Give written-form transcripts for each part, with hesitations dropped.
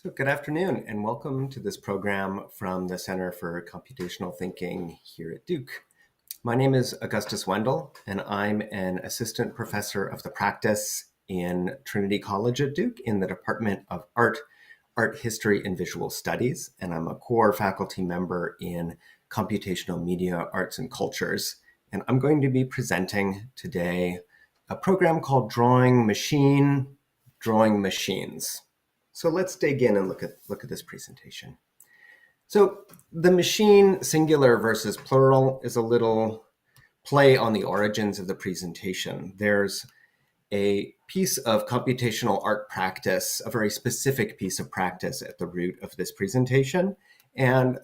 So good afternoon and welcome to this program from the Center for Computational Thinking here at Duke. My name is Augustus Wendell and I'm an assistant professor of the practice in Trinity College at Duke in the Department of Art, Art History and Visual Studies, and I'm a core faculty member in Computational Media, Arts and Cultures. And I'm going to be presenting today a program called Drawing Machines. So let's dig in and look at this presentation. So the machine, singular versus plural, is a little play on the origins of the presentation. There's a piece of computational art practice, a very specific piece of practice at the root of this presentation. And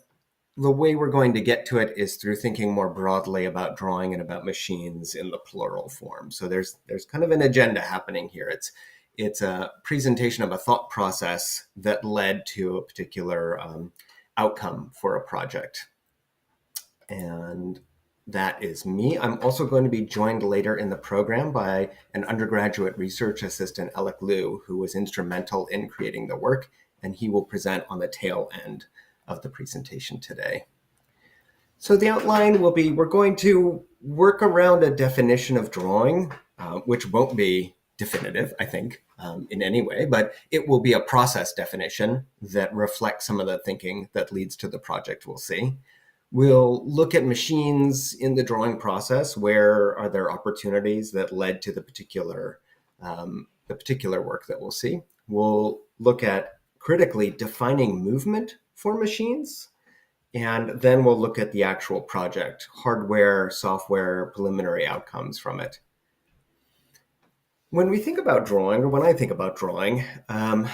the way we're going to get to it is through thinking more broadly about drawing and about machines in the plural form. So there's kind of an agenda happening here. It's a presentation of a thought process that led to a particular outcome for a project. And that is me. I'm also going to be joined later in the program by an undergraduate research assistant, Alec Liu, who was instrumental in creating the work, and he will present on the tail end of the presentation today. So the outline will be, we're going to work around a definition of drawing, which won't be definitive, I think, in any way, but it will be a process definition that reflects some of the thinking that leads to the project we'll see. We'll look at machines in the drawing process. Where are there opportunities that led to the particular work that we'll see? We'll look at critically defining movement for machines, and then we'll look at the actual project, hardware, software, preliminary outcomes from it. When we think about drawing, or when I think about drawing, I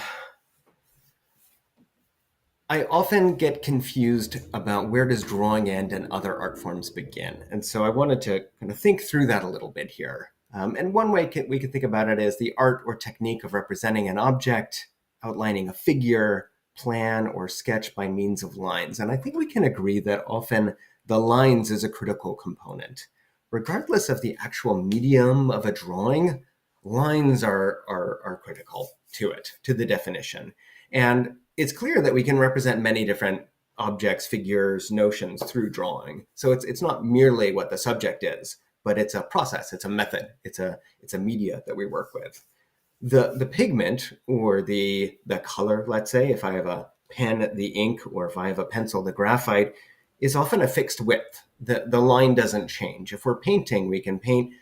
often get confused about where does drawing end and other art forms begin. And so I wanted to kind of think through that a little bit here. And one way we could think about it is the art or technique of representing an object, outlining a figure, plan, or sketch by means of lines. And I think we can agree that often the lines is a critical component. Regardless of the actual medium of a drawing, lines are critical to it, to the definition. And it's clear that we can represent many different objects, figures, notions through drawing. So it's not merely what the subject is, but it's a process, it's a method, it's a media that we work with. The pigment or the color, let's say, if I have a pen, the ink, or if I have a pencil, the graphite, is often a fixed width. The line doesn't change. If we're painting, we can paint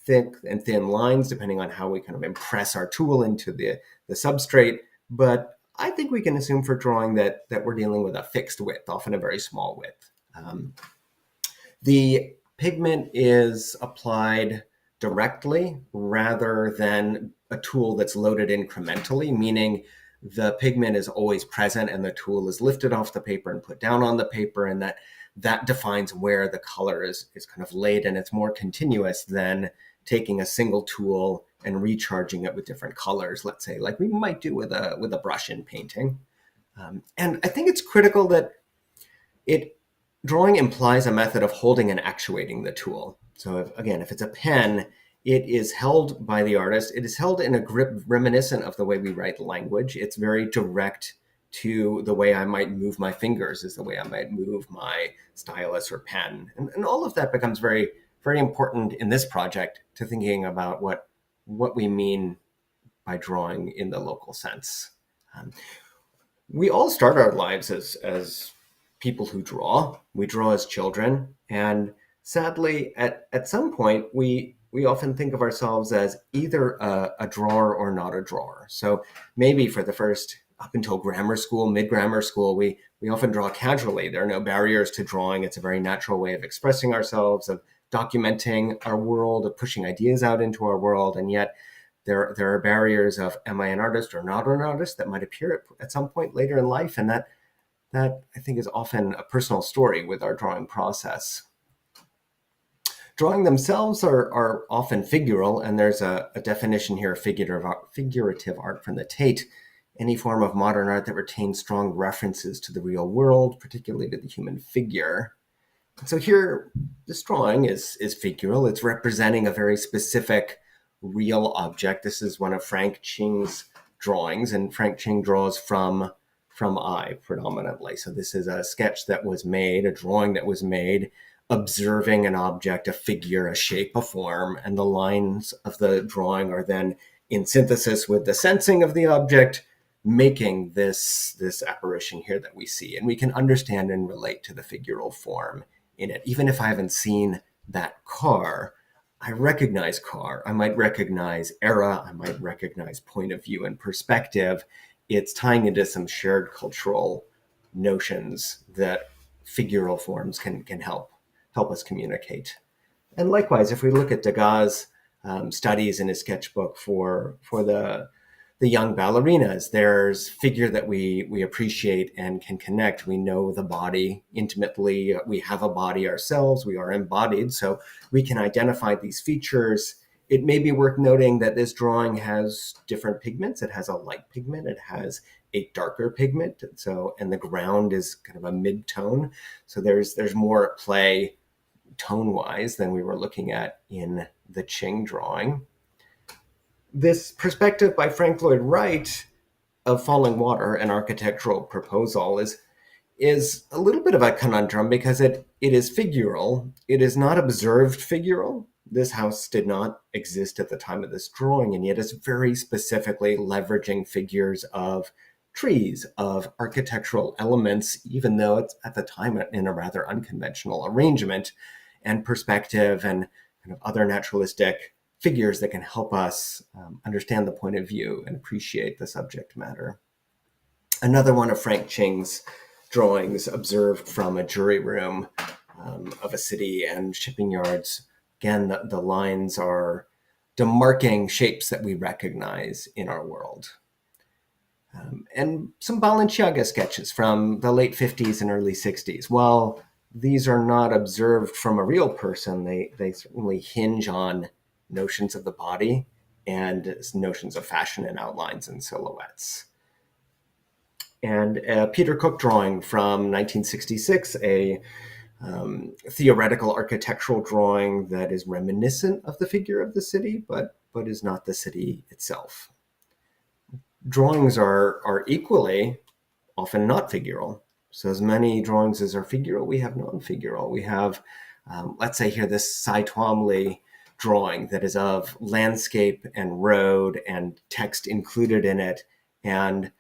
thick and thin lines depending on how we kind of impress our tool into the substrate. But I think we can assume for drawing that we're dealing with a fixed width, often a very small width. The pigment is applied directly rather than a tool that's loaded incrementally, meaning the pigment is always present and the tool is lifted off the paper and put down on the paper, and that defines where the color is kind of laid, and it's more continuous than taking a single tool and recharging it with different colors, let's say, like we might do with a brush in painting. And I think it's critical that drawing implies a method of holding and actuating the tool. So if it's a pen, it is held by the artist. It is held in a grip reminiscent of the way we write language. It's very direct to the way I might move my fingers is the way I might move my stylus or pen. And all of that becomes very, very important in this project to thinking about what we mean by drawing in the local sense. We all start our lives as people who draw. We draw as children. And sadly, at some point, we often think of ourselves as either a drawer or not a drawer. So maybe for the first, up until grammar school, mid-grammar school, we often draw casually. There are no barriers to drawing. It's a very natural way of expressing ourselves, of documenting our world, of pushing ideas out into our world. And yet there are barriers of, am I an artist or not an artist, that might appear at some point later in life. And that I think is often a personal story with our drawing process. Drawing themselves are often figural, and there's a definition here of figurative art from the Tate, any form of modern art that retains strong references to the real world, particularly to the human figure. So here, this drawing is figural. It's representing a very specific real object. This is one of Frank Ching's drawings, and Frank Ching draws from from eye predominantly. So this is a sketch that was made, a drawing that was made, observing an object, a figure, a shape, a form, and the lines of the drawing are then in synthesis with the sensing of the object, making this apparition here that we see. And we can understand and relate to the figural form in it. Even if I haven't seen that car, I recognize car. I might recognize era. I might recognize point of view and perspective. It's tying into some shared cultural notions that figural forms can help us communicate. And likewise, if we look at Degas' studies in his sketchbook for the young ballerinas, there's figure that we appreciate and can connect. We know the body intimately. We have a body ourselves. We are embodied, so we can identify these features. It may be worth noting that this drawing has different pigments. It has a light pigment. It has a darker pigment. And the ground is kind of a mid-tone. So there's more at play tone-wise than we were looking at in the Ching drawing. This perspective by Frank Lloyd Wright of falling water, an architectural proposal, is a little bit of a conundrum because it is figural. It is not observed figural. This house did not exist at the time of this drawing, and yet it's very specifically leveraging figures of trees, of architectural elements, even though it's at the time in a rather unconventional arrangement, and perspective and kind of other naturalistic figures that can help us understand the point of view and appreciate the subject matter. Another one of Frank Ching's drawings observed from a jury room of a city and shipping yards. Again, the lines are demarking shapes that we recognize in our world. And some Balenciaga sketches from the late 50s and early 60s. While these are not observed from a real person, they certainly hinge on notions of the body and notions of fashion and outlines and silhouettes. And a Peter Cook drawing from 1966, a theoretical architectural drawing that is reminiscent of the figure of the city, but is not the city itself. Drawings are equally often not figural. So as many drawings as are figural, we have non-figural. We have, let's say here, this Cy Twombly drawing that is of landscape and road and text included in it. And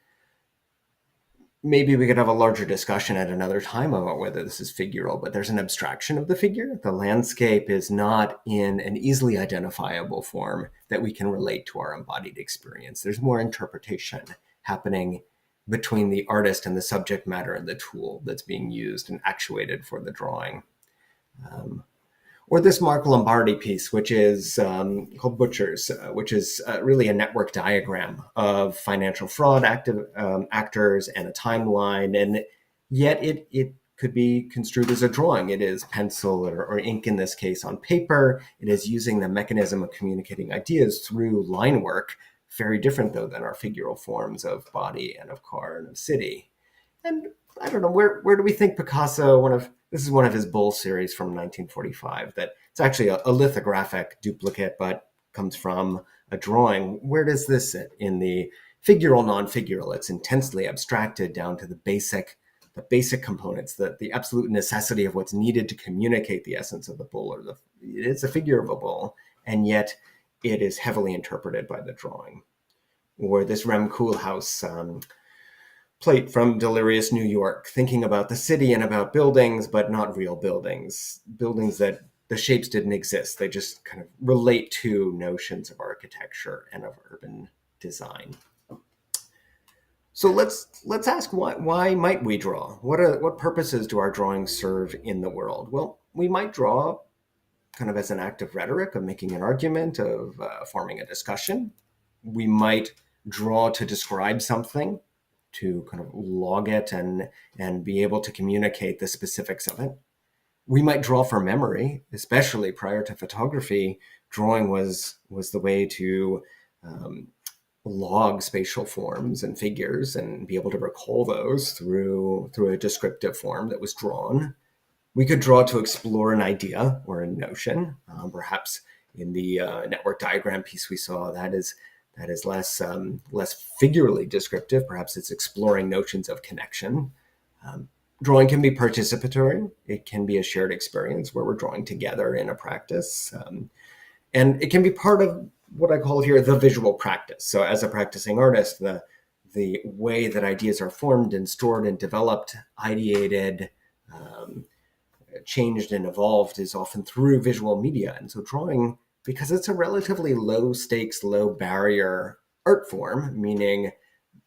maybe we could have a larger discussion at another time about whether this is figural, but there's an abstraction of the figure. The landscape is not in an easily identifiable form that we can relate to our embodied experience. There's more interpretation happening between the artist and the subject matter and the tool that's being used and actuated for the drawing. Or this Mark Lombardi piece, which is called Butchers, which is really a network diagram of financial fraud actors and a timeline. And yet it could be construed as a drawing. It is pencil or ink in this case on paper. It is using the mechanism of communicating ideas through line work, very different though than our figural forms of body and of car and of city. And I don't know, where do we think Picasso, this is one of his Bull series from 1945, that it's actually a lithographic duplicate, but comes from a drawing. Where does this sit in the figural, non-figural? It's intensely abstracted down to the basic components, the absolute necessity of what's needed to communicate the essence of the bull, it's a figure of a bull, and yet it is heavily interpreted by the drawing. Or this Rem Koolhaas plate from Delirious New York, thinking about the city and about buildings, but not real buildings that the shapes didn't exist. They just kind of relate to notions of architecture and of urban design. So let's ask why might we draw? What purposes do our drawings serve in the world? Well, we might draw kind of as an act of rhetoric, of making an argument, of forming a discussion. We might draw to describe something, to kind of log it and be able to communicate the specifics of it. We might draw for memory, especially prior to photography. Drawing was the way to log spatial forms and figures and be able to recall those through a descriptive form that was drawn. We could draw to explore an idea or a notion. Perhaps in the network diagram piece we saw, that is that is less figurally descriptive. Perhaps it's exploring notions of connection. Drawing can be participatory. It can be a shared experience where we're drawing together in a practice. And it can be part of what I call here the visual practice. So as a practicing artist, the way that ideas are formed and stored and developed, ideated, changed and evolved is often through visual media. And so drawing, because it's a relatively low stakes, low barrier art form, meaning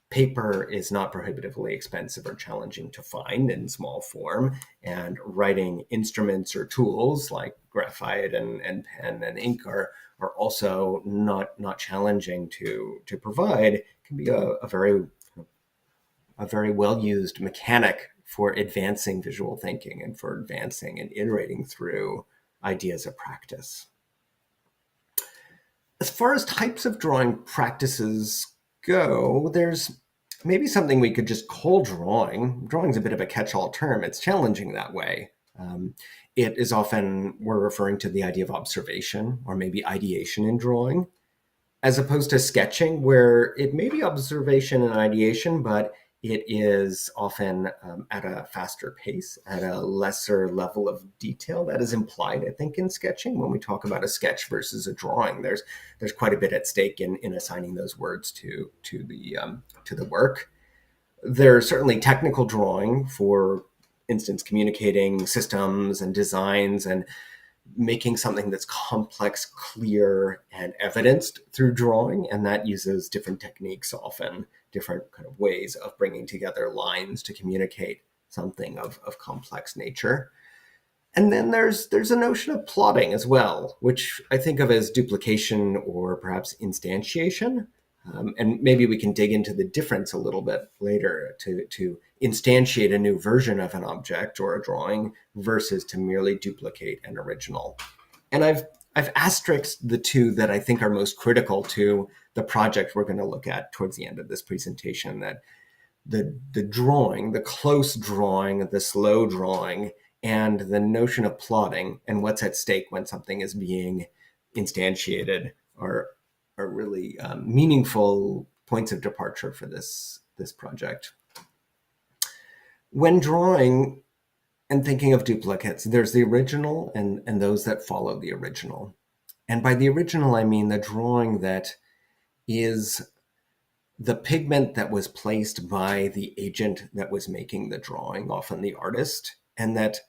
paper is not prohibitively expensive or challenging to find in small form, and writing instruments or tools like graphite and pen and ink are also not challenging to provide, can be a very well used mechanic for advancing visual thinking and for advancing and iterating through ideas of practice. As far as types of drawing practices go, there's maybe something we could just call drawing. Drawing's a bit of a catch-all term. It's challenging that way. It is often, we're referring to the idea of observation or maybe ideation in drawing, as opposed to sketching, where it may be observation and ideation, but it is often at a faster pace, at a lesser level of detail. That is implied, I think, in sketching. When we talk about a sketch versus a drawing, there's quite a bit at stake in assigning those words to the work. There's certainly technical drawing, for instance, communicating systems and designs and making something that's complex, clear, and evidenced through drawing. And that uses different techniques, often different kind of ways of bringing together lines to communicate something of complex nature. And then there's a notion of plotting as well, which I think of as duplication or perhaps instantiation. And maybe we can dig into the difference a little bit later to instantiate a new version of an object or a drawing versus to merely duplicate an original. And I've asterisked the two that I think are most critical to the project we're going to look at towards the end of this presentation, that the drawing, the close drawing, the slow drawing, and the notion of plotting and what's at stake when something is being instantiated are really meaningful points of departure for this project. When drawing and thinking of duplicates, there's the original and those that follow the original. And by the original, I mean the drawing that is the pigment that was placed by the agent that was making the drawing, often the artist, and that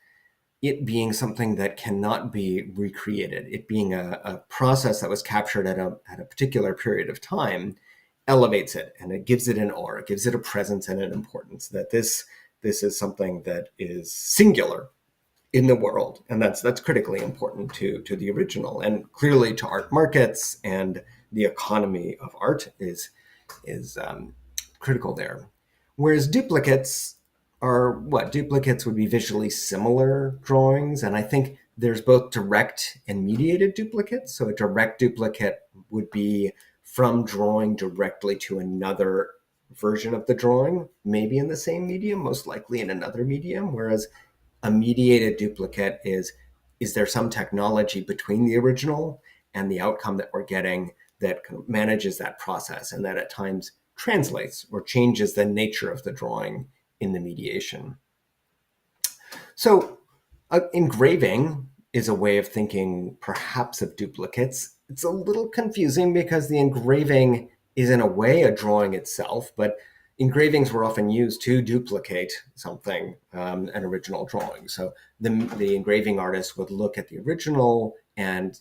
it being something that cannot be recreated, it being a process that was captured at a particular period of time, elevates it, and it gives it an aura, it gives it a presence and an importance, that this is something that is singular in the world. And that's critically important to the original, and clearly to art markets and the economy of art is critical there. Whereas duplicates are what? Duplicates would be visually similar drawings. And I think there's both direct and mediated duplicates. So a direct duplicate would be from drawing directly to another version of the drawing, maybe in the same medium, most likely in another medium. Whereas a mediated duplicate is there some technology between the original and the outcome that we're getting that kind of manages that process, and that at times translates or changes the nature of the drawing in the mediation. So engraving is a way of thinking perhaps of duplicates. It's a little confusing because the engraving is in a way a drawing itself, but engravings were often used to duplicate something, an original drawing. So the engraving artist would look at the original, and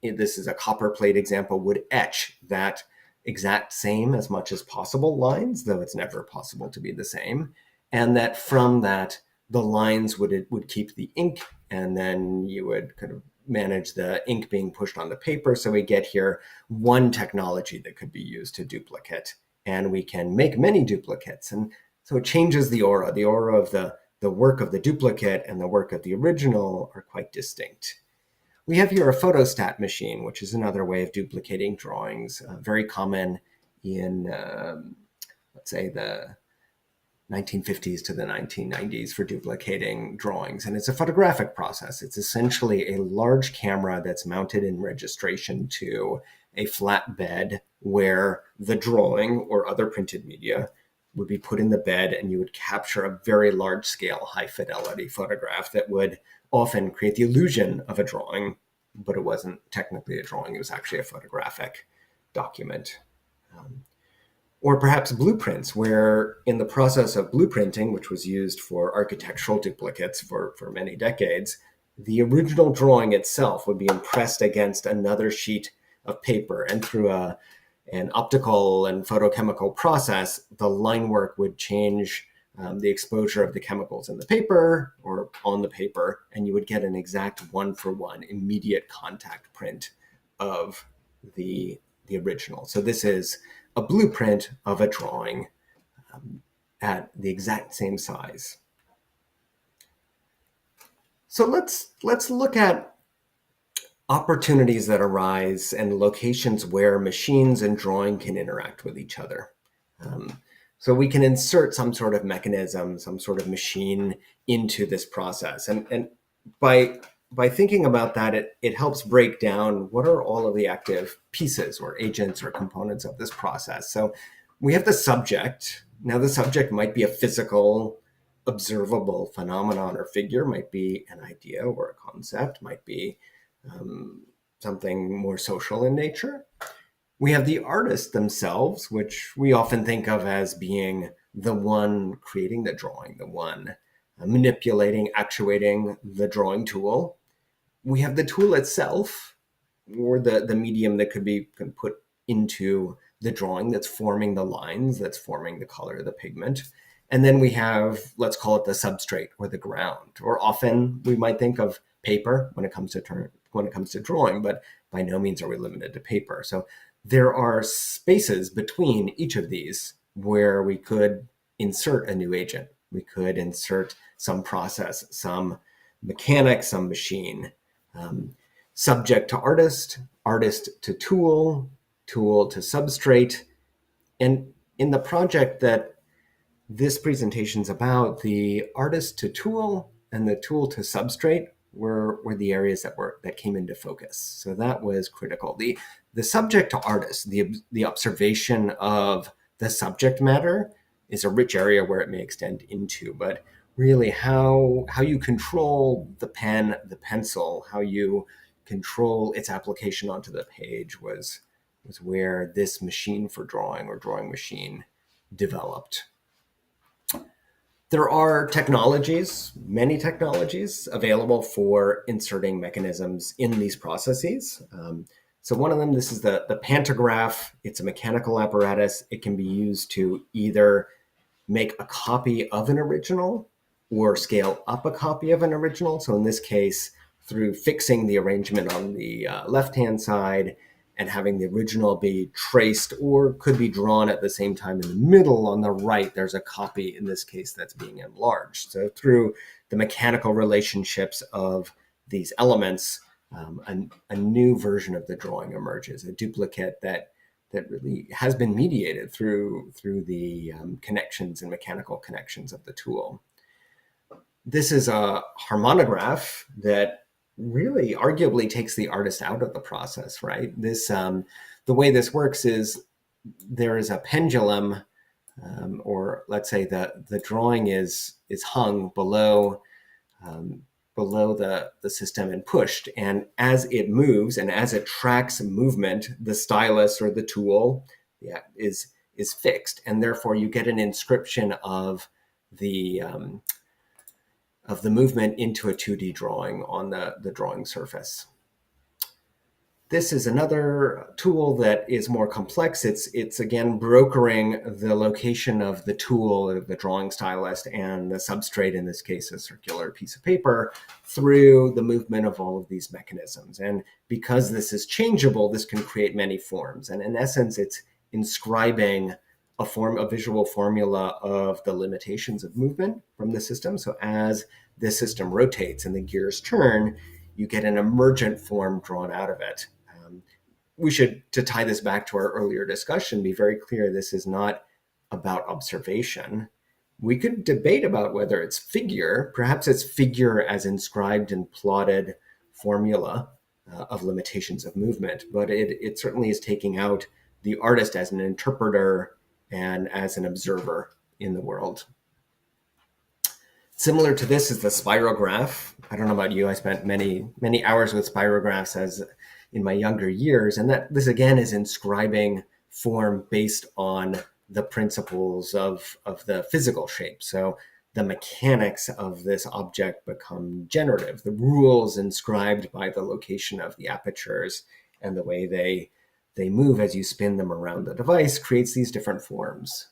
this is a copper plate example, would etch that exact same as much as possible lines, though it's never possible to be the same. And that from that, the lines would keep the ink, and then you would kind of manage the ink being pushed on the paper. So we get here one technology that could be used to duplicate, and we can make many duplicates. And so it changes the aura. The aura of the work of the duplicate and the work of the original are quite distinct. We have here a photostat machine, which is another way of duplicating drawings, very common in, let's say, the 1950s to the 1990s for duplicating drawings. And it's a photographic process. It's essentially a large camera that's mounted in registration to a flat bed where the drawing or other printed media would be put in the bed, and you would capture a very large scale, high fidelity photograph that would often create the illusion of a drawing, but it wasn't technically a drawing, it was actually a photographic document. Or perhaps blueprints, where in the process of blueprinting, which was used for architectural duplicates for many decades, the original drawing itself would be impressed against another sheet of paper, and through an optical and photochemical process, the line work would change the exposure of the chemicals in the paper or on the paper, and you would get an exact one-for-one immediate contact print of the original. So this is a blueprint of a drawing at the exact same size. So let's look at opportunities that arise and locations where machines and drawing can interact with each other. So we can insert some sort of mechanism, some sort of machine into this process. And by thinking about that, it helps break down what are all of the active pieces or agents or components of this process. So we have the subject. Now the subject might be a physical, observable phenomenon or figure, might be an idea or a concept, might be something more social in nature. We have the artist themselves, which we often think of as being the one creating the drawing, the one manipulating, actuating the drawing tool. We have the tool itself, or the medium that can put into the drawing that's forming the lines, that's forming the color, the pigment. And then we have, let's call it the substrate or the ground, or often we might think of paper when it comes to drawing, but by no means are we limited to paper. So there are spaces between each of these where we could insert a new agent. We could insert some process, some mechanic, some machine. Subject to artist, artist to tool, tool to substrate. And in the project that this presentation is about, the artist to tool and the tool to substrate were the areas that came into focus. So that was critical. The subject to artist, the observation of the subject matter, is a rich area where it may extend into, but really how you control the pen, the pencil, how you control its application onto the page was where this machine for drawing or drawing machine developed. There are technologies, many technologies available for inserting mechanisms in these processes. So one of them, this is the pantograph. It's a mechanical apparatus. It can be used to either make a copy of an original or scale up a copy of an original. So in this case, through fixing the arrangement on the left-hand side and having the original be traced or could be drawn at the same time in the middle on the right, there's a copy in this case that's being enlarged. So through the mechanical relationships of these elements, a new version of the drawing emerges, a duplicate that really has been mediated through the connections and mechanical connections of the tool. This is a harmonograph that really arguably takes the artist out of the process, right? This the way this works is there is a pendulum, or let's say the drawing is hung below the system and pushed, and as it moves and as it tracks movement, the stylus or the tool is fixed, and therefore you get an inscription of the movement into a 2D drawing on the drawing surface. This is another tool that is more complex. It's again brokering the location of the tool, the drawing stylist, and the substrate, in this case a circular piece of paper, through the movement of all of these mechanisms. And because this is changeable, this can create many forms. And in essence, it's inscribing a visual formula of the limitations of movement from the system. So as the system rotates and the gears turn, you get an emergent form drawn out of it. We should, to tie this back to our earlier discussion, be very clear this is not about observation. We could debate about whether it's figure, perhaps it's figure as inscribed in plotted formula, of limitations of movement, but it certainly is taking out the artist as an interpreter and as an observer in the world. Similar to this is the spirograph. I don't know about you. I spent many hours with spirographs as in my younger years, and that this again is inscribing form based on the principles of the physical shape. So the mechanics of this object become generative. The rules inscribed by the location of the apertures and the way they move as you spin them around the device creates these different forms.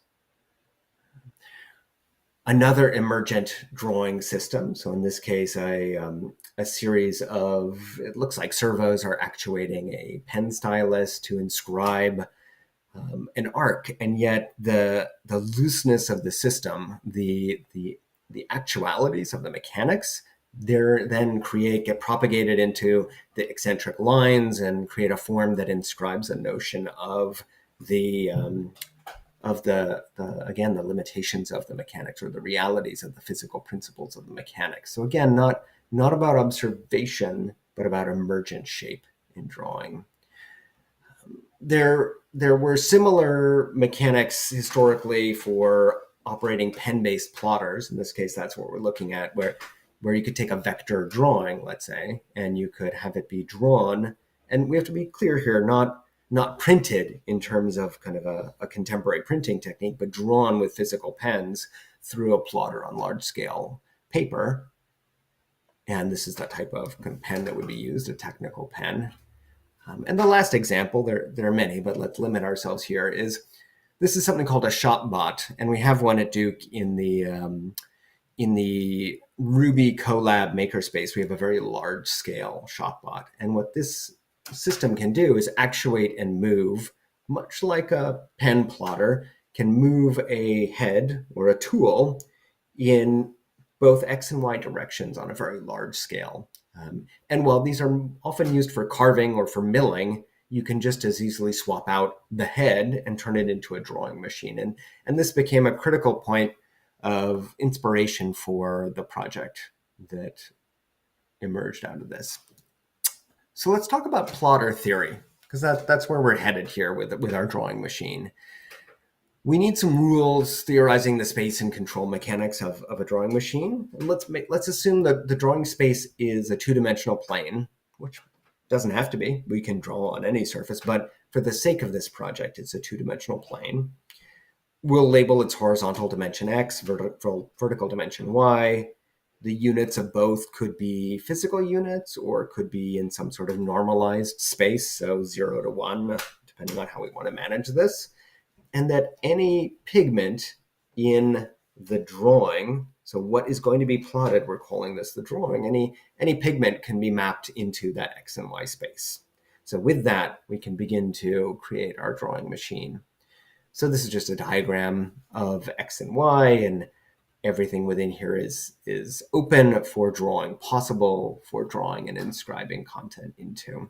Another emergent drawing system. So in this case, a series of, it looks like servos are actuating a pen stylus to inscribe an arc, and yet the looseness of the system, the actualities of the mechanics, they're then get propagated into the eccentric lines and create a form that inscribes a notion of the again, the limitations of the mechanics or the realities of the physical principles of the mechanics. So again, not about observation, but about emergent shape in drawing. There were similar mechanics historically for operating pen-based plotters. In this case, that's what we're looking at, where you could take a vector drawing, let's say, and you could have it be drawn. And we have to be clear here, not printed in terms of kind of a contemporary printing technique, but drawn with physical pens through a plotter on large scale paper. And this is the type of pen that would be used, a technical pen. And the last example, there are many, but let's limit ourselves here, is this is something called a shopbot. And we have one at Duke in the Ruby Colab makerspace. We have a very large scale shopbot. And what this system can do is actuate and move, much like a pen plotter can move a head or a tool in both X and Y directions on a very large scale. And while these are often used for carving or for milling, you can just as easily swap out the head and turn it into a drawing machine. And this became a critical point of inspiration for the project that emerged out of this. So let's talk about plotter theory, because that's where we're headed here with our drawing machine. We need some rules theorizing the space and control mechanics of a drawing machine. And let's assume that the drawing space is a two-dimensional plane, which doesn't have to be. We can draw on any surface, but for the sake of this project, it's a two-dimensional plane. We'll label its horizontal dimension X, vertical dimension Y. The units of both could be physical units or could be in some sort of normalized space, so 0 to 1, depending on how we want to manage this. And that any pigment in the drawing, so what is going to be plotted, we're calling this the drawing, any pigment can be mapped into that X and Y space. So with that, we can begin to create our drawing machine. So this is just a diagram of X and Y, and everything within here is open for drawing, possible for drawing and inscribing content into.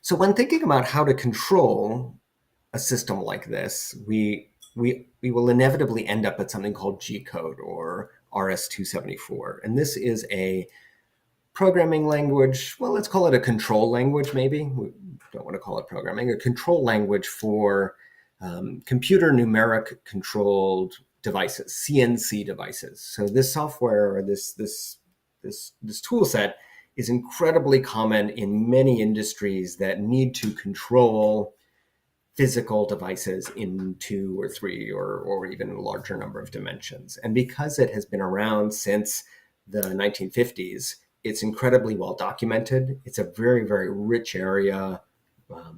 So when thinking about how to control a system like this, we will inevitably end up at something called G-code or RS-274. And this is a programming language, well, let's call it a control language maybe. We don't want to call it programming, a control language for computer numeric controlled devices, CNC devices. So this software or this tool set is incredibly common in many industries that need to control physical devices in 2 or 3 or even a larger number of dimensions. And because it has been around since the 1950s, it's incredibly well documented. It's a very, very rich area,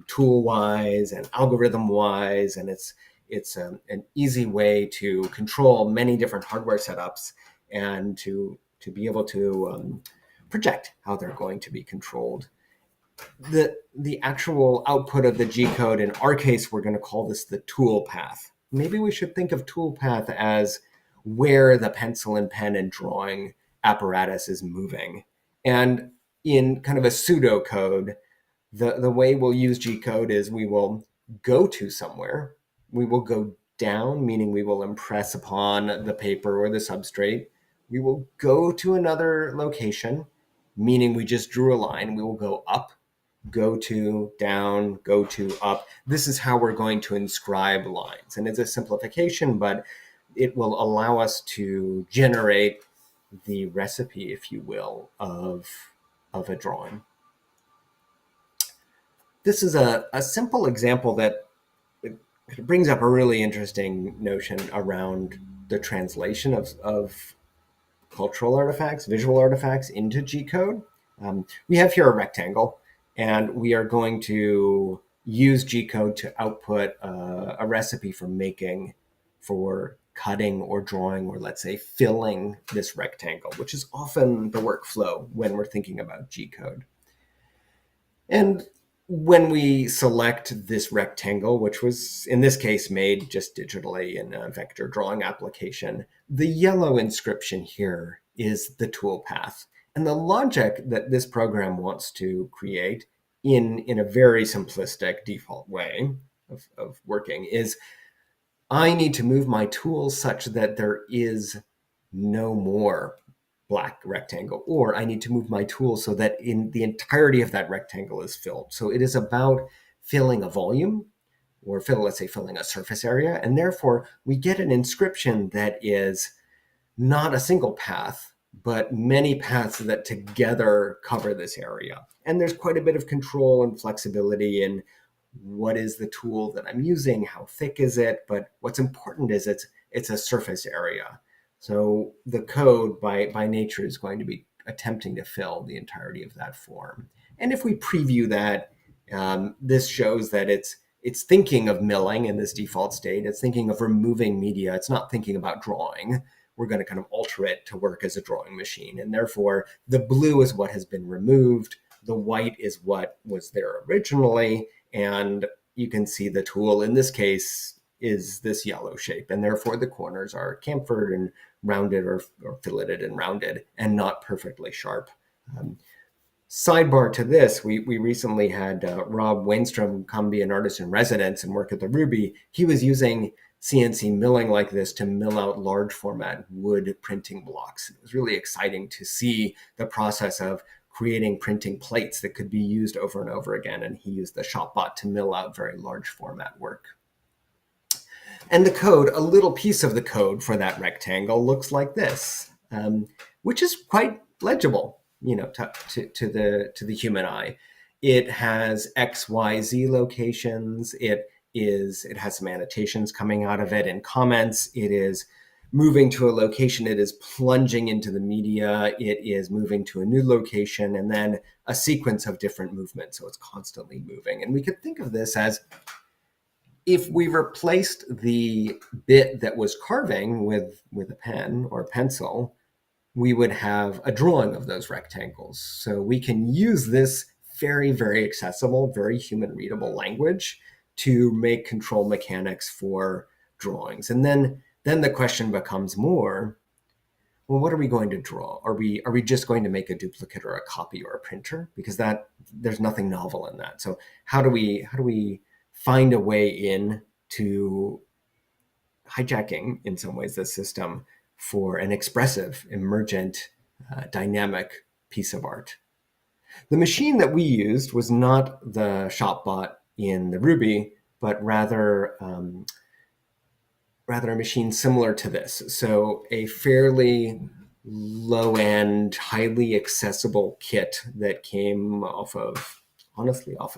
tool-wise and algorithm-wise, and it's an easy way to control many different hardware setups and to be able to project how they're going to be controlled. The actual output of the G-code, in our case, we're going to call this the tool path. Maybe we should think of tool path as where the pencil and pen and drawing apparatus is moving. And in kind of a pseudocode, the way we'll use G-code is we will go to somewhere. We will go down, meaning we will impress upon the paper or the substrate. We will go to another location. meaning we just drew a line. We will go up, go to, down, go to, up. This is how we're going to inscribe lines. And it's a simplification, but it will allow us to generate the recipe, if you will, of a drawing. This is a simple example that it brings up a really interesting notion around the translation of cultural artifacts, visual artifacts into G code. We have here a rectangle, and we are going to use G code to output a recipe for cutting or drawing, or let's say filling this rectangle, which is often the workflow when we're thinking about G code. And when we select this rectangle, which was in this case made just digitally in a vector drawing application, the yellow inscription here is the toolpath. And the logic that this program wants to create in a very simplistic default way of working is I need to move my tool such that there is no more black rectangle, or I need to move my tool so that in the entirety of that rectangle is filled. So it is about filling a volume, or let's say filling a surface area, and therefore we get an inscription that is not a single path, but many paths that together cover this area. And there's quite a bit of control and flexibility in what is the tool that I'm using, how thick is it, but what's important is it's a surface area. So the code by nature is going to be attempting to fill the entirety of that form. And if we preview that, this shows that it's thinking of milling in this default state. It's thinking of removing media. It's not thinking about drawing. We're going to kind of alter it to work as a drawing machine. And therefore, the blue is what has been removed. The white is what was there originally. And you can see the tool in this case is this yellow shape. And therefore, the corners are chamfered and rounded or filleted and rounded and not perfectly sharp. Sidebar to this, we recently had Rob Wainstrom come be an artist in residence and work at the Ruby. He was using CNC milling like this to mill out large format wood printing blocks. It was really exciting to see the process of creating printing plates that could be used over and over again. And he used the ShopBot to mill out very large format work. And the code, a little piece of the code for that rectangle looks like this, which is quite legible, to the human eye. It has X, Y, Z locations. It has some annotations coming out of it and comments. It is moving to a location. It is plunging into the media. It is moving to a new location, and then a sequence of different movements. So it's constantly moving. And we could think of this as if we replaced the bit that was carving with a pen or pencil, we would have a drawing of those rectangles. So we can use this very, very accessible, very human readable language to make control mechanics for drawings. And then the question becomes more, well, what are we going to draw? Are we just going to make a duplicate or a copy or a printer? Because there's nothing novel in that. So how do we find a way in to hijacking, in some ways, the system for an expressive, emergent, dynamic piece of art? The machine that we used was not the ShopBot in the Ruby, but rather a machine similar to this. So a fairly low-end, highly accessible kit that came off of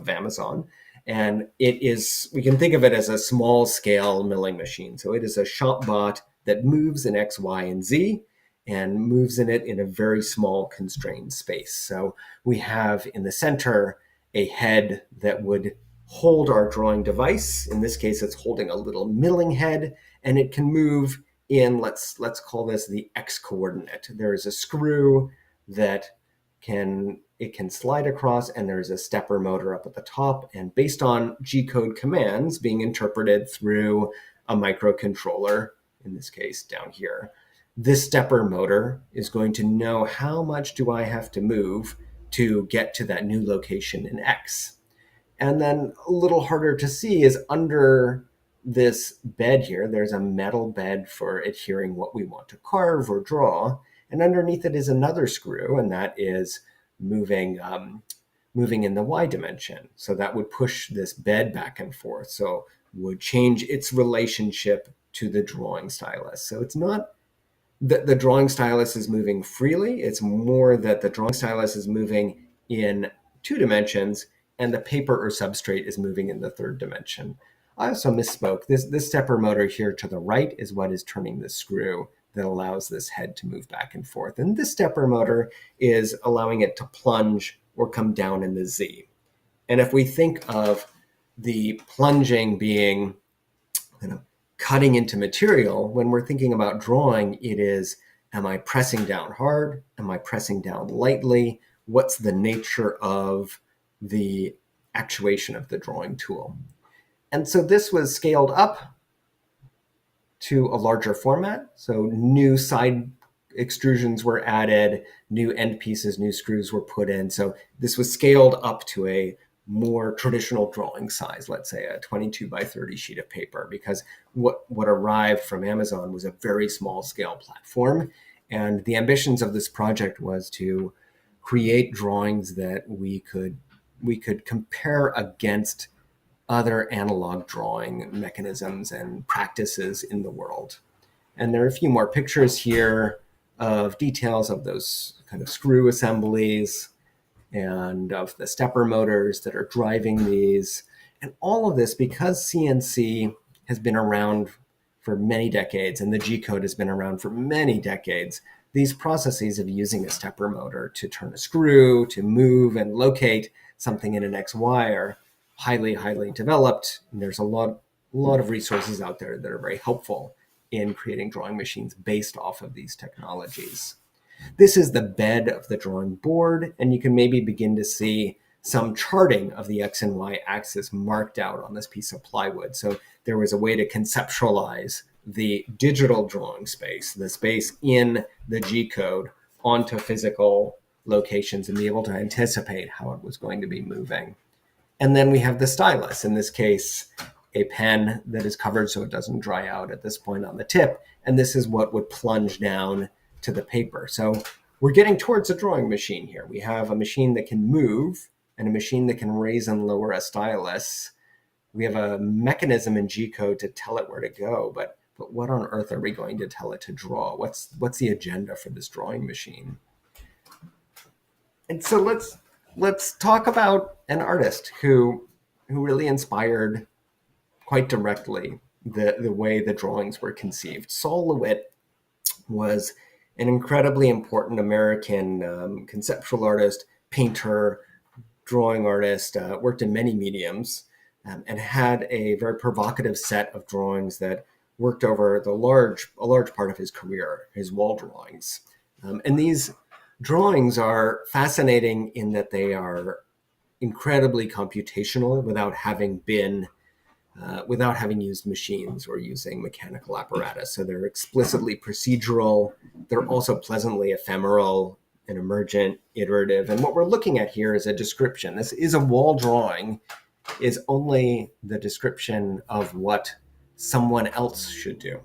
Amazon. And we can think of it as a small scale milling machine. So it is a ShopBot that moves in X, Y, and Z and moves in it in a very small constrained space. So we have in the center a head that would hold our drawing device. In this case, it's holding a little milling head, and it can move in, let's call this the X coordinate. There is a screw that can slide across, and there's a stepper motor up at the top. And based on G-code commands being interpreted through a microcontroller, in this case down here, this stepper motor is going to know how much do I have to move to get to that new location in X. And then a little harder to see is under this bed here, there's a metal bed for adhering what we want to carve or draw. And underneath it is another screw, and that is moving in the y dimension. So that would push this bed back and forth. So would change its relationship to the drawing stylus. So it's not that the drawing stylus is moving freely. It's more that the drawing stylus is moving in 2 dimensions and the paper or substrate is moving in the 3rd dimension. I also misspoke. This stepper motor here to the right is what is turning the screw that allows this head to move back and forth. And this stepper motor is allowing it to plunge or come down in the Z. And if we think of the plunging being cutting into material, when we're thinking about drawing, it is, am I pressing down hard? Am I pressing down lightly? What's the nature of the actuation of the drawing tool? And so this was scaled up to a larger format. So new side extrusions were added, new end pieces, new screws were put in. So this was scaled up to a more traditional drawing size, let's say a 22 by 30 sheet of paper, because what arrived from Amazon was a very small scale platform. And the ambitions of this project was to create drawings that we could compare against other analog drawing mechanisms and practices in the world. And there are a few more pictures here of details of those kind of screw assemblies and of the stepper motors that are driving these. And all of this, because CNC has been around for many decades and the G-code has been around for many decades, these processes of using a stepper motor to turn a screw, to move and locate something in an XY are highly, highly developed. And there's a lot of resources out there that are very helpful in creating drawing machines based off of these technologies. This is the bed of the drawing board, and you can maybe begin to see some charting of the X and Y axis marked out on this piece of plywood. So there was a way to conceptualize the digital drawing space, the space in the G-code, onto physical locations and be able to anticipate how it was going to be moving. And then we have the stylus, in this case, a pen that is covered so it doesn't dry out at this point on the tip. And this is what would plunge down to the paper. So we're getting towards a drawing machine here. We have a machine that can move and a machine that can raise and lower a stylus. We have a mechanism in G-code to tell it where to go, but what on earth are we going to tell it to draw? What's the agenda for this drawing machine? And so let's talk about an artist who really inspired quite directly the way the drawings were conceived. Sol LeWitt was an incredibly important American conceptual artist, painter, drawing artist, worked in many mediums, and had a very provocative set of drawings that worked over a large part of his career, his wall drawings. And these drawings are fascinating in that they are incredibly computational without having used machines or using mechanical apparatus. So they're explicitly procedural. They're also pleasantly ephemeral and emergent, iterative. And what we're looking at here is a description. This is a wall drawing, is only the description of what someone else should do.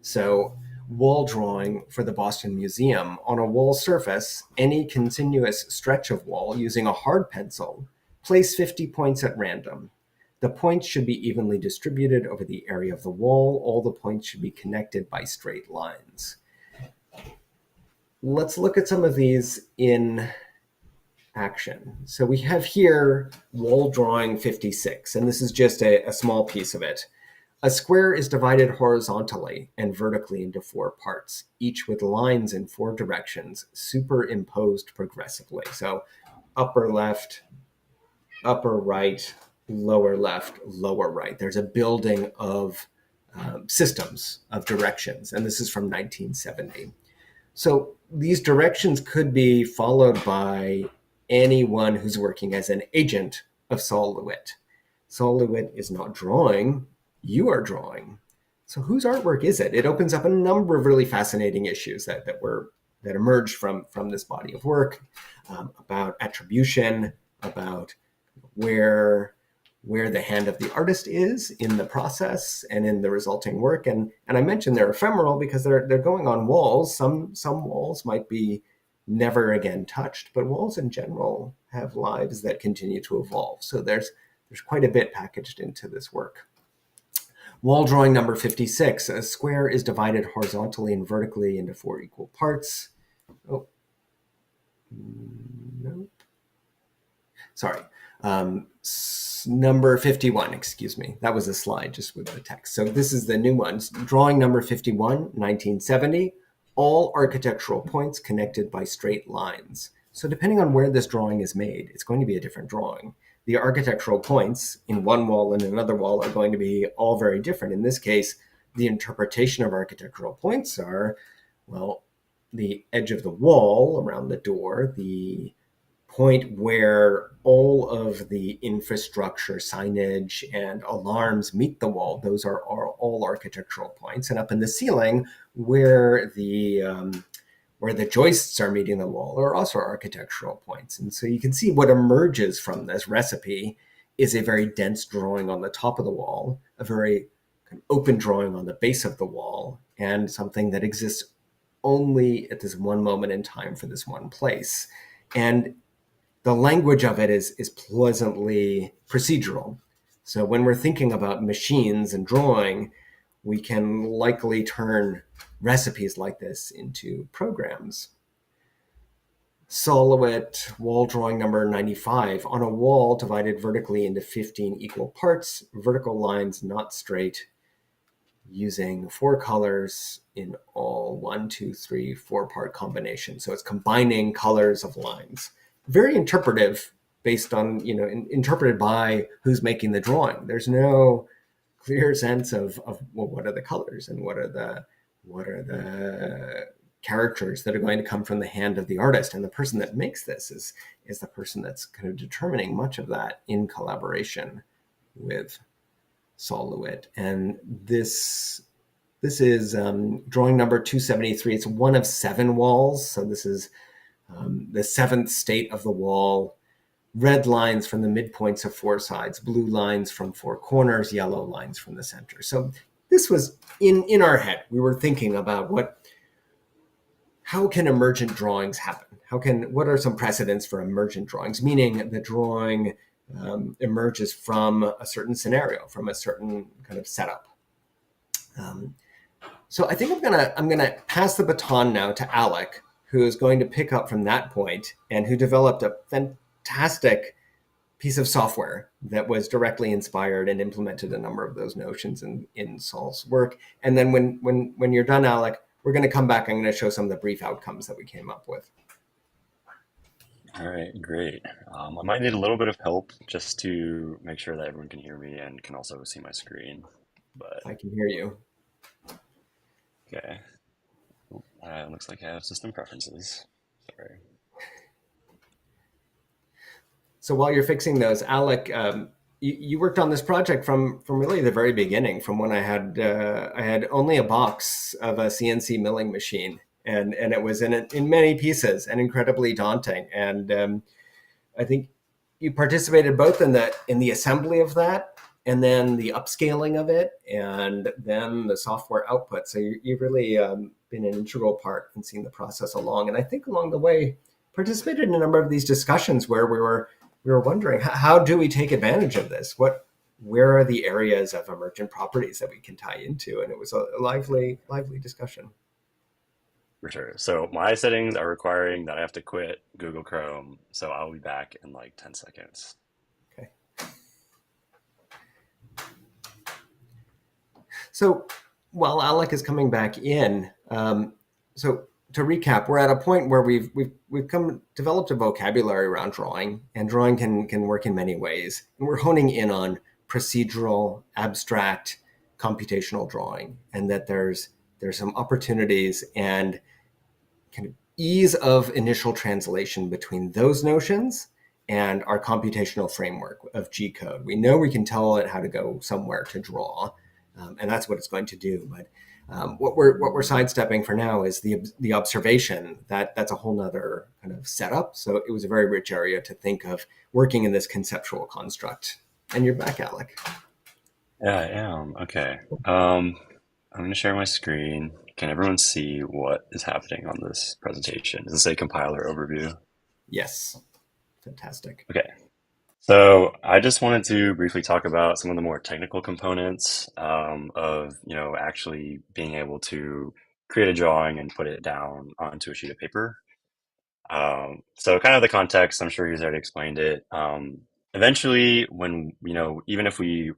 So wall drawing for the Boston Museum, on a wall surface, any continuous stretch of wall using a hard pencil, place 50 points at random. The points should be evenly distributed over the area of the wall. All the points should be connected by straight lines. Let's look at some of these in action. So we have here wall drawing 56, and this is just a small piece of it. A square is divided horizontally and vertically into 4 parts, each with lines in 4 directions, superimposed progressively. So upper left, upper right, lower left, lower right. There's a building of systems of directions, and this is from 1970. So these directions could be followed by anyone who's working as an agent of Sol LeWitt. Sol LeWitt is not drawing, you are drawing. So whose artwork is it? It opens up a number of really fascinating issues that emerged from this body of work, about attribution, about where the hand of the artist is in the process and in the resulting work. And I mentioned they're ephemeral because they're going on walls. Some walls might be never again touched, but walls in general have lives that continue to evolve. So there's quite a bit packaged into this work. Wall drawing number 56. A square is divided horizontally and vertically into 4 equal parts. Oh, no. Sorry. Number 51, excuse me. That was a slide just with the text. So this is the new ones. Drawing number 51, 1970. All architectural points connected by straight lines. So depending on where this drawing is made, it's going to be a different drawing. The architectural points in one wall and another wall are going to be all very different. In this case, the interpretation of architectural points are, well, the edge of the wall around the door, the point where all of the infrastructure, signage, and alarms meet the wall. Those are all architectural points. And up in the ceiling, where the joists are meeting the wall, are also architectural points. And so you can see what emerges from this recipe is a very dense drawing on the top of the wall, a very kind of open drawing on the base of the wall, and something that exists only at this one moment in time for this one place. And the language of it is pleasantly procedural. So when we're thinking about machines and drawing, we can likely turn recipes like this into programs. Sol LeWitt, wall drawing number 95. On a wall divided vertically into 15 equal parts, vertical lines not straight, using 4 colors in all 1, 2, 3, 4-part combination. So it's combining colors of lines. Very interpretive, based on, interpreted by who's making the drawing. There's no clear sense of well, what are the colors and what are the characters that are going to come from the hand of the artist. And the person that makes this is the person that's kind of determining much of that in collaboration with Sol LeWitt. And this is drawing number 273. It's one of 7 walls. So this is the 7th state of the wall. Red lines from the midpoints of 4 sides, blue lines from 4 corners, yellow lines from the center. So this was in our head. We were thinking about how can emergent drawings happen? What are some precedents for emergent drawings? Meaning the drawing emerges from a certain scenario, from a certain kind of setup. So I think I'm gonna pass the baton now to Alec, who is going to pick up from that point and who developed a fantastic piece of software that was directly inspired and implemented a number of those notions in Sol's work. And then when you're done, Alec, we're going to come back. I'm going to show some of the brief outcomes that we came up with. All right, great. I might need a little bit of help just to make sure that everyone can hear me and can also see my screen. But I can hear you. okay, looks like I have system preferences. Sorry. So while you're fixing those, Alec, you worked on this project from really the very beginning, from when I had only a box of a CNC milling machine, and it was in many pieces and incredibly daunting. And I think you participated both in the assembly of that, and then the upscaling of it, and then the software output. So you've really been an integral part in seeing the process along. And I think along the way, participated in a number of these discussions where we were wondering, how do we take advantage of this? Where are the areas of emergent properties that we can tie into? And it was a lively discussion. For sure. So my settings are requiring that I have to quit Google Chrome, so I'll be back in like 10 seconds. Okay. So while Alec is coming back in, so to recap, we're at a point where we've developed a vocabulary around drawing, and drawing can work in many ways. And we're honing in on procedural, abstract, computational drawing, and that there's some opportunities and kind of ease of initial translation between those notions and our computational framework of G code. We know we can tell it how to go somewhere to draw, and that's what it's going to do. But what we're sidestepping for now is the observation that's a whole nother kind of setup. So it was a very rich area to think of working in this conceptual construct. And you're back, Alec. Yeah, I am. Okay. I'm going to share my screen. can everyone see what is happening on this presentation? Is this a compiler overview? Yes. Fantastic. Okay. So I just wanted to briefly talk about some of the more technical components of, actually being able to create a drawing and put it down onto a sheet of paper. So kind of the context, I'm sure he's already explained it. Eventually, when, even if we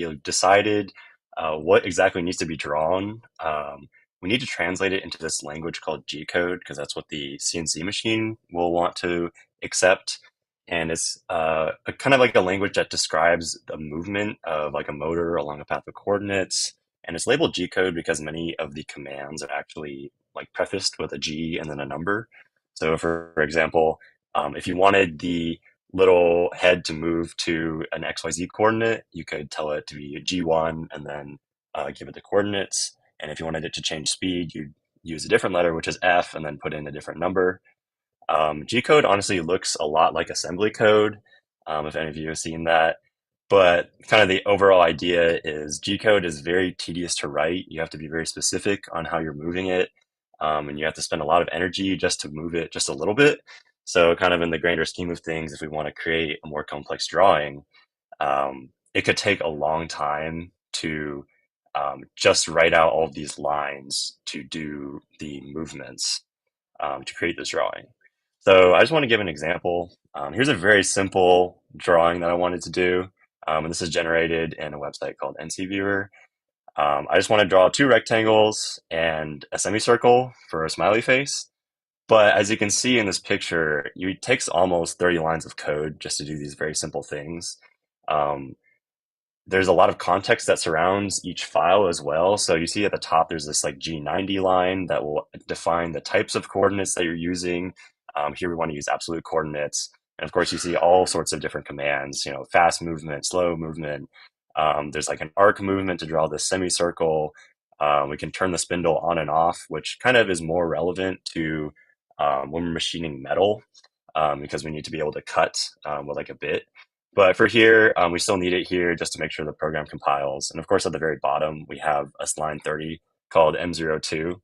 have decided what exactly needs to be drawn, we need to translate it into this language called G code because that's what the CNC machine will want to accept. And it's kind of like a language that describes the movement of like a motor along a path of coordinates. And it's labeled G code because many of the commands are actually like prefaced with a G and then a number. So, for example, if you wanted the little head to move to an XYZ coordinate, you could tell it to be G1 and then give it the coordinates. And if you wanted it to change speed, you'd use a different letter, which is F, and then put in a different number. G code honestly looks a lot like assembly code, if any of you have seen that. But kind of the overall idea is G code is very tedious to write. You have to be very specific on how you're moving it, and you have to spend a lot of energy just to move it just a little bit. So, kind of in the grander scheme of things, if we want to create a more complex drawing, it could take a long time to just write out all of these lines to do the movements to create this drawing. So I just want to give an example. Here's a very simple drawing that I wanted to do. And this is generated in a website called NCViewer. I just want to draw two rectangles and a semicircle for a smiley face. But as you can see in this picture, it takes almost 30 lines of code just to do these very simple things. Um, there's a lot of context that surrounds each file as well. So you see at the top, there's this like G90 line that will define the types of coordinates that you're using. Here we want to use absolute coordinates. And of course, you see all sorts of different commands, fast movement, slow movement. There's like an arc movement to draw this semicircle. We can turn the spindle on and off, which kind of is more relevant to when we're machining metal because we need to be able to cut with like a bit. But for here, we still need it here just to make sure the program compiles. And of course, at the very bottom, we have a line 30 called M02.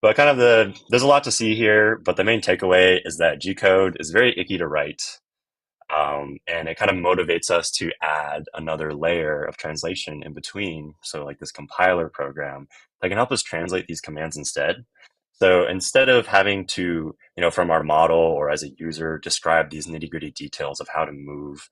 But kind of there's a lot to see here, but the main takeaway is that G code is very icky to write. And it kind of motivates us to add another layer of translation in between. So like this compiler program that can help us translate these commands instead. So instead of having to, from our model or as a user, describe these nitty gritty details of how to move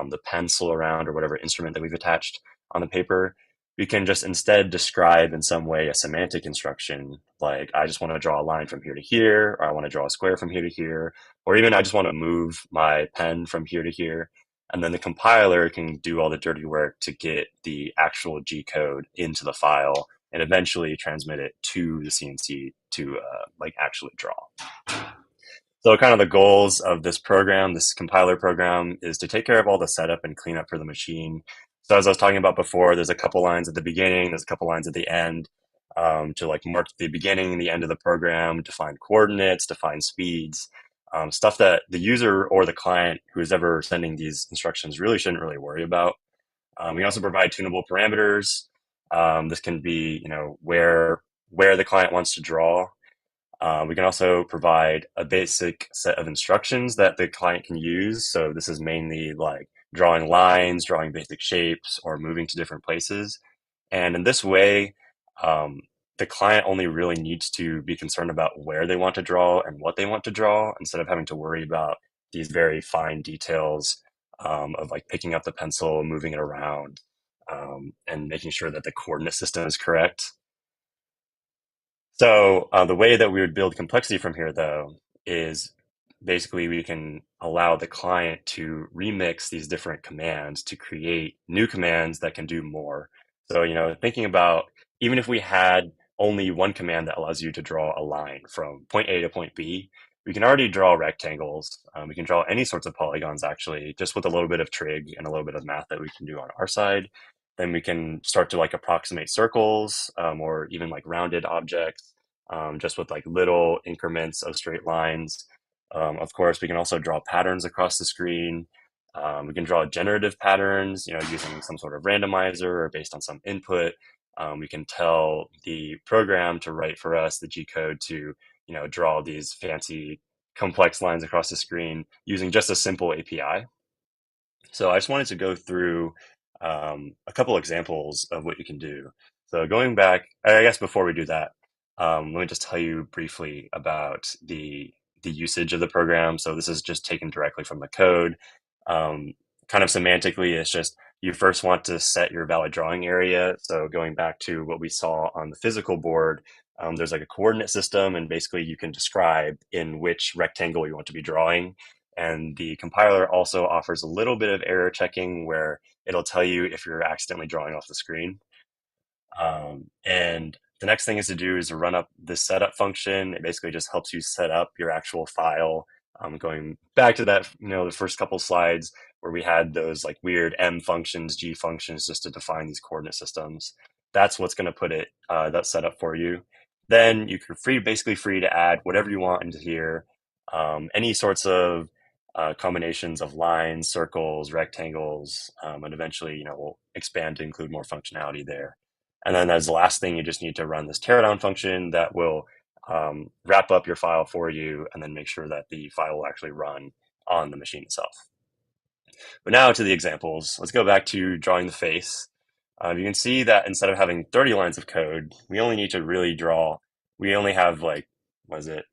the pencil around or whatever instrument that we've attached on the paper, we can just instead describe in some way a semantic instruction, like I just want to draw a line from here to here, or I want to draw a square from here to here, or even I just want to move my pen from here to here. And then the compiler can do all the dirty work to get the actual G code into the file and eventually transmit it to the CNC to like actually draw. So kind of the goals of this program, this compiler program, is to take care of all the setup and cleanup for the machine. So as I was talking about before, there's a couple lines at the beginning, there's a couple lines at the end to like mark the beginning and the end of the program, define coordinates, define speeds, stuff that the user or the client who is ever sending these instructions really shouldn't really worry about. We also provide tunable parameters. This can be, where the client wants to draw. We can also provide a basic set of instructions that the client can use. So this is mainly like drawing lines, drawing basic shapes, or moving to different places. And in this way, the client only really needs to be concerned about where they want to draw and what they want to draw instead of having to worry about these very fine details of like picking up the pencil, moving it around, and making sure that the coordinate system is correct. So the way that we would build complexity from here, though, is basically we can allow the client to remix these different commands to create new commands that can do more. So, thinking about even if we had only one command that allows you to draw a line from point A to point B, we can already draw rectangles. We can draw any sorts of polygons, actually, just with a little bit of trig and a little bit of math that we can do on our side. Then we can start to like approximate circles or even like rounded objects just with like little increments of straight lines. Of course, we can also draw patterns across the screen. We can draw generative patterns, using some sort of randomizer or based on some input. we can tell the program to write for us the G code to, draw these fancy complex lines across the screen using just a simple API. So I just wanted to go through a couple examples of what you can do. So going back, I guess before we do that, let me just tell you briefly about the usage of the program. So this is just taken directly from the code. Um, Kind of semantically, it's just you first want to set your valid drawing area. So going back to what we saw on the physical board, there's like a coordinate system, and basically you can describe in which rectangle you want to be drawing. And the compiler also offers a little bit of error checking where it'll tell you if you're accidentally drawing off the screen. And the next thing is to do is to run up this setup function. It basically just helps you set up your actual file. Going back to that, the first couple slides where we had those like weird M functions, G functions, just to define these coordinate systems. That's what's going to put it that setup for you. Then you're basically free to add whatever you want into here. Any sorts of combinations of lines, circles, rectangles, and eventually, we'll expand to include more functionality there. And then as the last thing, you just need to run this teardown function that will wrap up your file for you and then make sure that the file will actually run on the machine itself. But now to the examples. Let's go back to drawing the face. You can see that instead of having 30 lines of code, we only need to really draw, we only have like, what is it,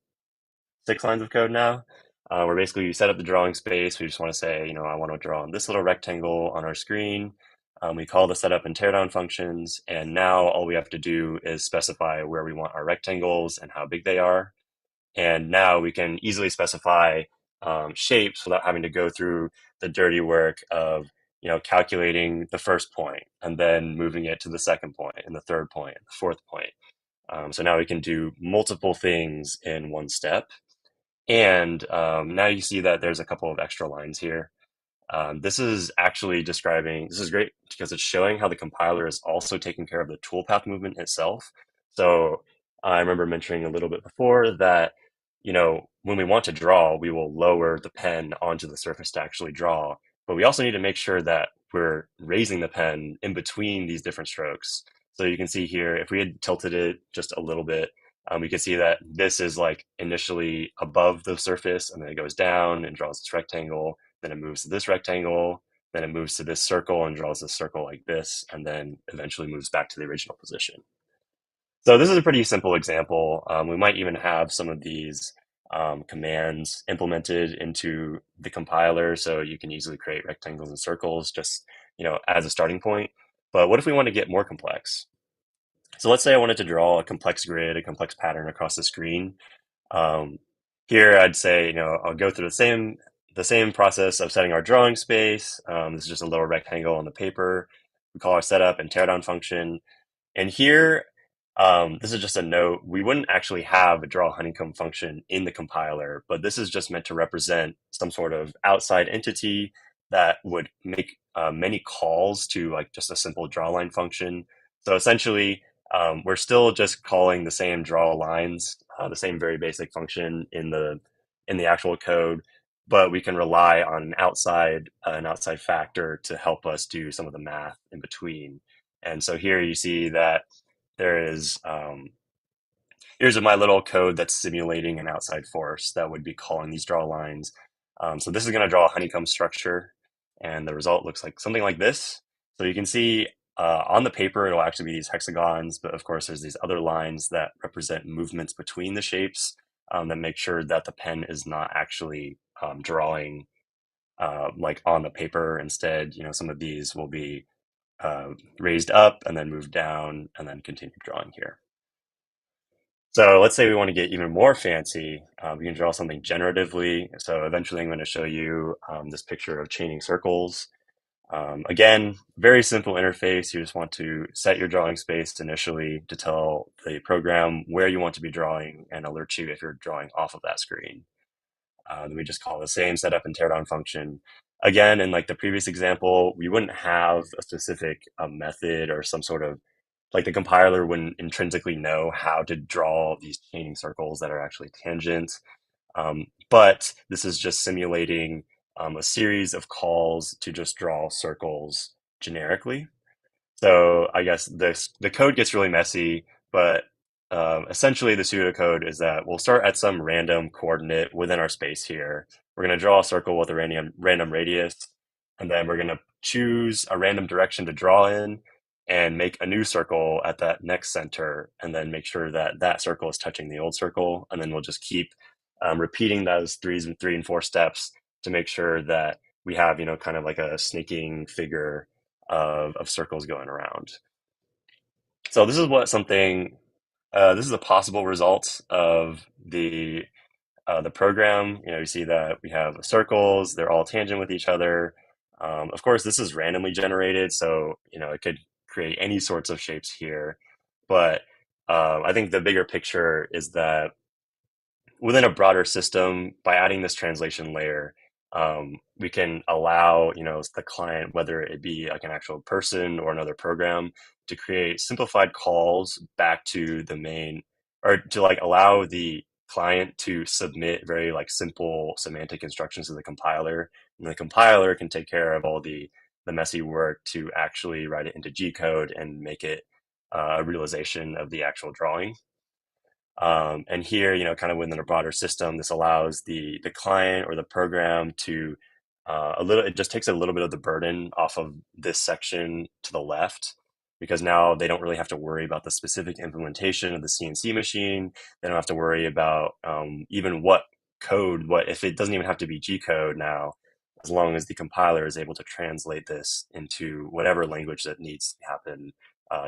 6 lines of code now, where basically you set up the drawing space. We just want to say, I want to draw on this little rectangle on our screen. We call the setup and teardown functions, and now all we have to do is specify where we want our rectangles and how big they are. And now we can easily specify shapes without having to go through the dirty work of calculating the first point and then moving it to the second point and the third point and the fourth point. So now we can do multiple things in one step. And now you see that there's a couple of extra lines here. This is actually describing, this is great because it's showing how the compiler is also taking care of the toolpath movement itself. So I remember mentioning a little bit before that, when we want to draw, we will lower the pen onto the surface to actually draw. But we also need to make sure that we're raising the pen in between these different strokes. So you can see here, if we had tilted it just a little bit, we can see that this is like initially above the surface and then it goes down and draws this rectangle. Then it moves to this rectangle, then it moves to this circle and draws a circle like this, and then eventually moves back to the original position. So this is a pretty simple example. We might even have some of these commands implemented into the compiler, so you can easily create rectangles and circles just as a starting point. But what if we want to get more complex? So let's say I wanted to draw a complex grid, a complex pattern across the screen. Um, Here, I'd say, I'll go through the same process of setting our drawing space. This is just a little rectangle on the paper. We call our setup and teardown function. And here, this is just a note. We wouldn't actually have a draw honeycomb function in the compiler, but this is just meant to represent some sort of outside entity that would make many calls to like just a simple draw line function. So essentially, we're still just calling the same draw lines, the same very basic function in the actual code, but we can rely on an outside factor to help us do some of the math in between. And so here you see that there is here's my little code that's simulating an outside force that would be calling these draw lines. So this is going to draw a honeycomb structure, and the result looks like something like this. So you can see on the paper, it'll actually be these hexagons, but of course, there's these other lines that represent movements between the shapes that make sure that the pen is not actually drawing like on the paper. Instead, some of these will be raised up and then moved down and then continue drawing here. So let's say we want to get even more fancy. We can draw something generatively. So eventually I'm going to show you this picture of chaining circles. Again, very simple interface. You just want to set your drawing space initially to tell the program where you want to be drawing and alert you if you're drawing off of that screen. Then we just call the same setup and teardown function. Again, in like the previous example, we wouldn't have a specific method or some sort of like the compiler wouldn't intrinsically know how to draw these chaining circles that are actually tangent. But this is just simulating a series of calls to just draw circles generically. So I guess the code gets really messy, but essentially the pseudocode is that we'll start at some random coordinate within our space here. We're going to draw a circle with a random radius, and then we're going to choose a random direction to draw in and make a new circle at that next center, and then make sure that that circle is touching the old circle. And then we'll just keep repeating those three and four steps to make sure that we have, kind of like a snaking figure of circles going around. So this is a possible result of the program. You see that we have circles; they're all tangent with each other. Of course, this is randomly generated, so it could create any sorts of shapes here. But I think the bigger picture is that within a broader system, by adding this translation layer, we can allow, the client, whether it be like an actual person or another program, to create simplified calls back to the main, or to like allow the client to submit very like simple semantic instructions to the compiler, and the compiler can take care of all the messy work to actually write it into G code and make it a realization of the actual drawing. And here, kind of within a broader system, this allows the client or the program to it just takes a little bit of the burden off of this section to the left, because now they don't really have to worry about the specific implementation of the CNC machine. They don't have to worry about even what code, what if it doesn't even have to be G code now, as long as the compiler is able to translate this into whatever language that needs to happen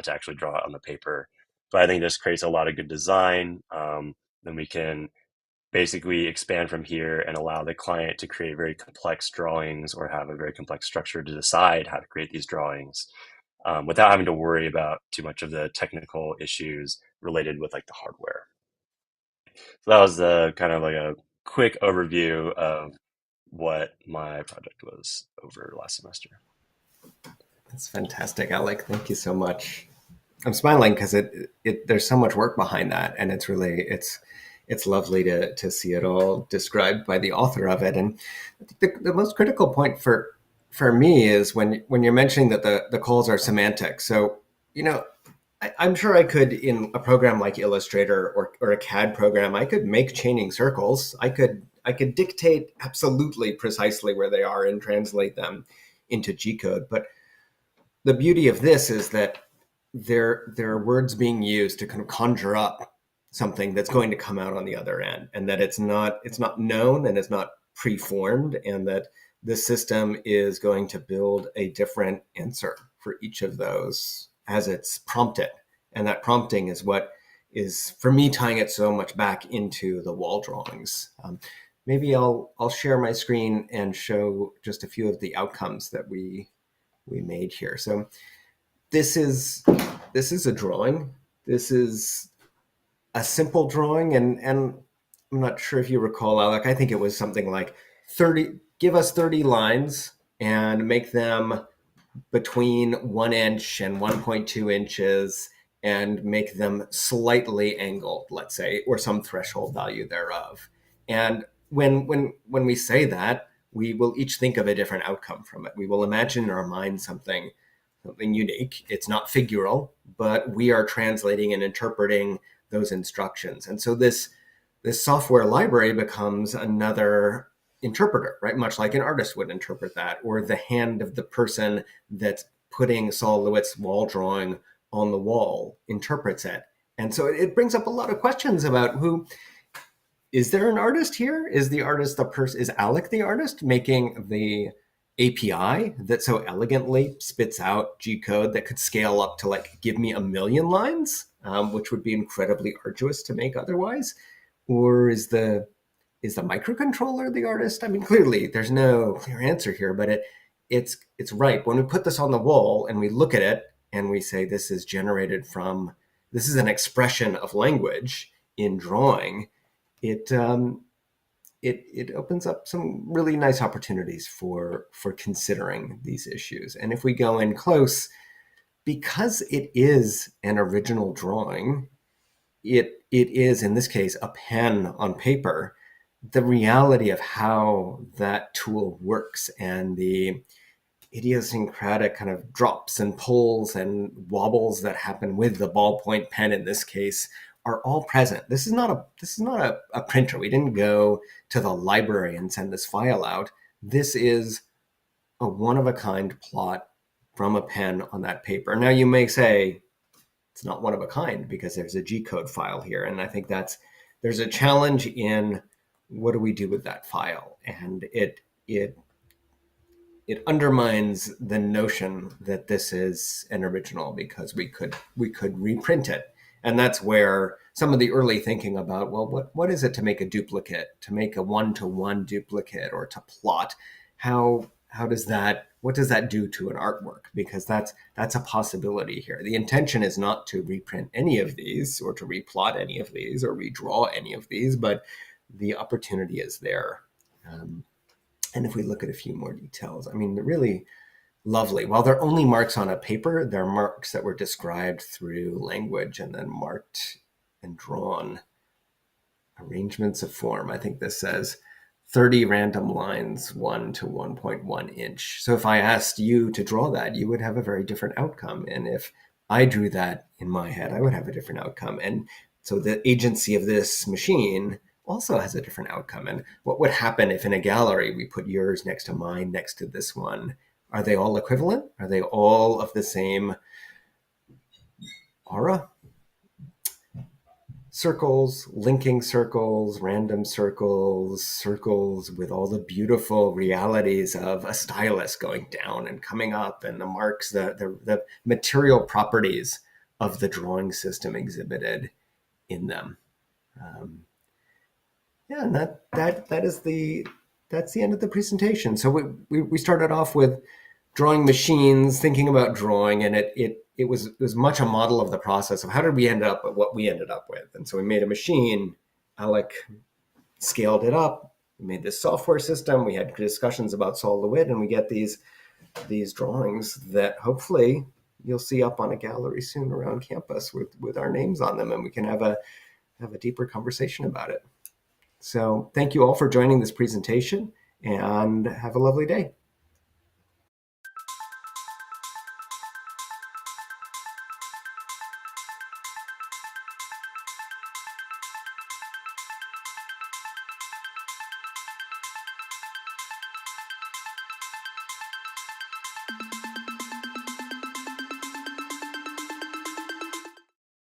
to actually draw it on the paper. But I think this creates a lot of good design. Then we can basically expand from here and allow the client to create very complex drawings or have a very complex structure to decide how to create these drawings without having to worry about too much of the technical issues related with like the hardware. So that was the kind of like a quick overview of what my project was over last semester. That's fantastic, Alec. Thank you so much. I'm smiling because there's so much work behind that, and it's lovely to see it all described by the author of it. And I think the most critical point for me is when you're mentioning that the calls are semantic. So I'm sure I could, in a program like Illustrator or a CAD program, I could make chaining circles. I could dictate absolutely precisely where they are and translate them into G code. But the beauty of this is that there are words being used to kind of conjure up something that's going to come out on the other end, and that it's not known and it's not preformed, and that the system is going to build a different answer for each of those as it's prompted. And that prompting is what is, for me, tying it so much back into the wall drawings. Maybe I'll share my screen and show just a few of the outcomes that we made here. So this is a drawing. This is a simple drawing, and I'm not sure if you recall, Alec. I think it was something like 30. Give us 30 lines and make them between 1 inch and 1.2 inches, and make them slightly angled, let's say, or some threshold value thereof. And when we say that, we will each think of a different outcome from it. We will imagine in our mind something unique. It's not figural, but we are translating and interpreting those instructions. And so this software library becomes another interpreter, right? Much like an artist would interpret that, or the hand of the person that's putting Sol LeWitt's wall drawing on the wall interprets it. And so it brings up a lot of questions about who is there an artist here? Is the artist the person? Is Alec the artist making the API that so elegantly spits out G code that could scale up to like give me 1,000,000 lines, which would be incredibly arduous to make otherwise? Or is the microcontroller the artist? I mean, clearly there's no clear answer here, but it's right. When we put this on the wall and we look at it and we say this is an expression of language in drawing, it opens up some really nice opportunities for considering these issues. And if we go in close, because it is an original drawing, it is, in this case, a pen on paper. The reality of how that tool works and the idiosyncratic kind of drops and pulls and wobbles that happen with the ballpoint pen in this case are all present. This is not a printer. We didn't go to the library and send this file out. This is a one of a kind plot from a pen on that paper. Now you may say it's not one of a kind because there's a G code file here, and I think there's a challenge in what do we do with that file, and it undermines the notion that this is an original because we could reprint it. And that's where some of the early thinking about, well, what is it to make a duplicate, to make a one-to-one duplicate, or to plot? How does that, what does that do to an artwork? Because that's a possibility here. The intention is not to reprint any of these or to replot any of these or redraw any of these, but the opportunity is there. And if we look at a few more details, I mean, really lovely. While they're only marks on a paper, they're marks that were described through language and then marked and drawn. Arrangements of form. I think this says 30 random lines, 1 to 1.1 inch. So if I asked you to draw that, you would have a very different outcome. And if I drew that in my head, I would have a different outcome. And so the agency of this machine also has a different outcome. And what would happen if in a gallery we put yours next to mine, next to this one? Are they all equivalent? Are they all of the same aura? Circles, linking circles, random circles, circles with all the beautiful realities of a stylus going down and coming up, and the marks, the material properties of the drawing system exhibited in them. Yeah, and that's the end of the presentation. So we started off with drawing machines, thinking about drawing, and it was much a model of the process of how did we end up at what we ended up with. And so we made a machine. Alec scaled it up. We made this software system. We had discussions about Sol LeWitt, and we get these drawings that hopefully you'll see up on a gallery soon around campus with our names on them, and we can have a deeper conversation about it. So thank you all for joining this presentation, and have a lovely day.